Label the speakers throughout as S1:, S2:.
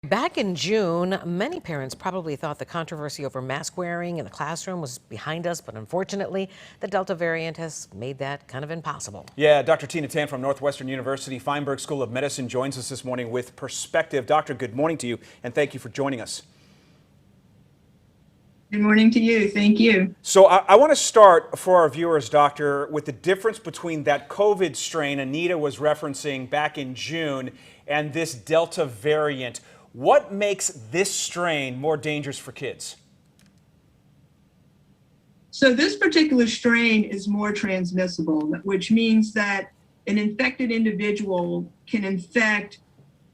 S1: Back in June, many parents probably thought the controversy over mask wearing in the classroom was behind us, but unfortunately, the Delta variant has made that kind of impossible.
S2: Yeah, Dr. Tina Tan from Northwestern University Feinberg School of Medicine joins us this morning with perspective. Doctor, good morning to you, and thank you for joining us.
S3: Good morning to you. Thank you.
S2: So I want to start for our viewers, Doctor, with the difference between that COVID strain Anita was referencing back in June and this Delta variant. What makes this strain more dangerous for kids?
S3: So this particular strain is more transmissible, which means that an infected individual can infect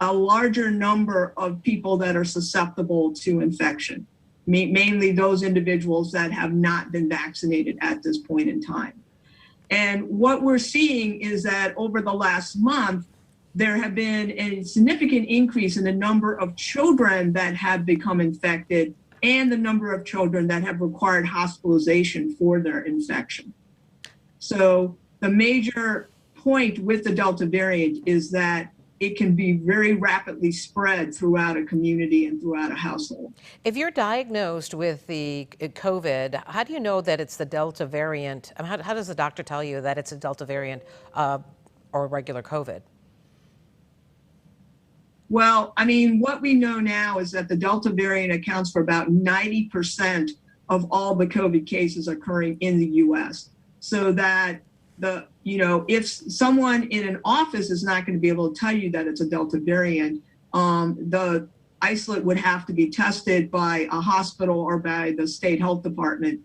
S3: a larger number of people that are susceptible to infection, mainly those individuals that have not been vaccinated at this point in time. And what we're seeing is that over the last month, there have been a significant increase in the number of children that have become infected and the number of children that have required hospitalization for their infection. So the major point with the Delta variant is that it can be very rapidly spread throughout a community and throughout a household.
S1: If you're diagnosed with the COVID, how do you know that it's the Delta variant? I mean, how does the doctor tell you that it's a Delta variant or regular COVID?
S3: Well, I mean, what we know now is that the Delta variant accounts for about 90% of all the COVID cases occurring in the US. So that if someone in an office is not going to be able to tell you that it's a Delta variant, the isolate would have to be tested by a hospital or by the state health department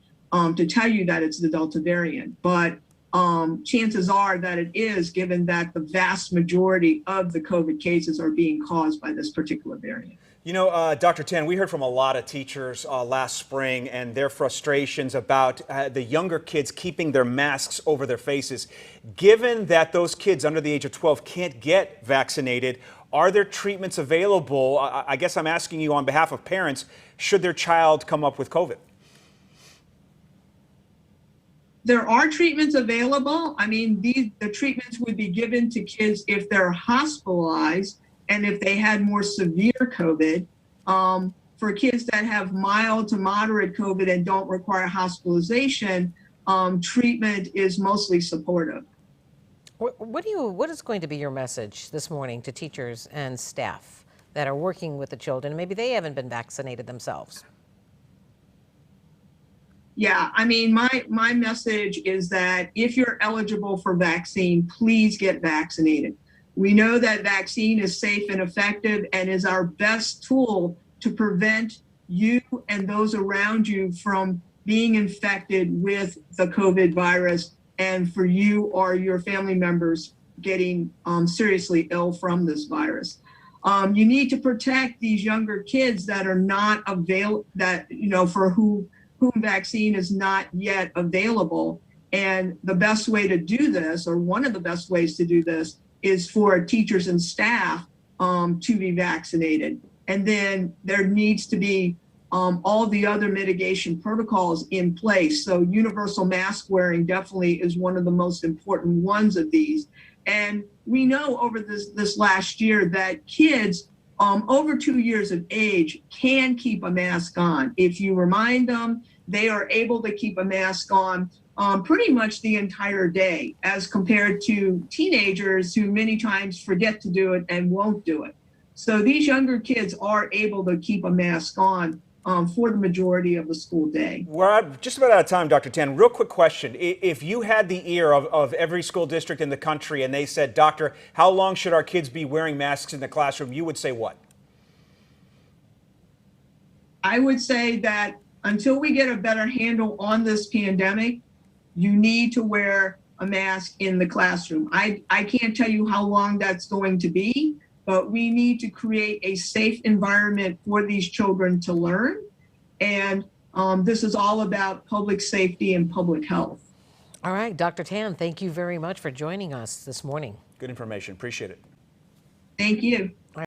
S3: to tell you that it's the Delta variant. But chances are that it is, given that the vast majority of the COVID cases are being caused by this particular variant.
S2: You know, Dr. Tan, we heard from a lot of teachers last spring and their frustrations about the younger kids keeping their masks over their faces. Given that those kids under the age of 12 can't get vaccinated, are there treatments available? I guess I'm asking you on behalf of parents, should their child come up with COVID?
S3: There are treatments available. I mean, the treatments would be given to kids if they're hospitalized and if they had more severe COVID. For kids that have mild to moderate COVID and don't require hospitalization, treatment is mostly supportive.
S1: What is going to be your message this morning to teachers and staff that are working with the children? Maybe they haven't been vaccinated themselves.
S3: Yeah, I mean, my message is that if you're eligible for vaccine, please get vaccinated. We know that vaccine is safe and effective and is our best tool to prevent you and those around you from being infected with the COVID virus and for you or your family members getting seriously ill from this virus. You need to protect these younger kids that are not available, for whom vaccine is not yet available. And the best way to do this, or one of the best ways to do this, is for teachers and staff to be vaccinated. And then there needs to be all the other mitigation protocols in place. So universal mask wearing definitely is one of the most important ones of these. And we know over this last year that kids over 2 years of age can keep a mask on. If you remind them, they are able to keep a mask on pretty much the entire day, as compared to teenagers who many times forget to do it and won't do it. So these younger kids are able to keep a mask on for the majority of the school day.
S2: We're just about out of time, Dr. Tan. Real quick question. If you had the ear of every school district in the country and they said, Doctor, how long should our kids be wearing masks in the classroom? You would say what?
S3: I would say that until we get a better handle on this pandemic, you need to wear a mask in the classroom. I can't tell you how long that's going to be, but we need to create a safe environment for these children to learn. And this is all about public safety and public health.
S1: All right, Dr. Tan, thank you very much for joining us this morning.
S2: Good information. Appreciate it.
S3: Thank you.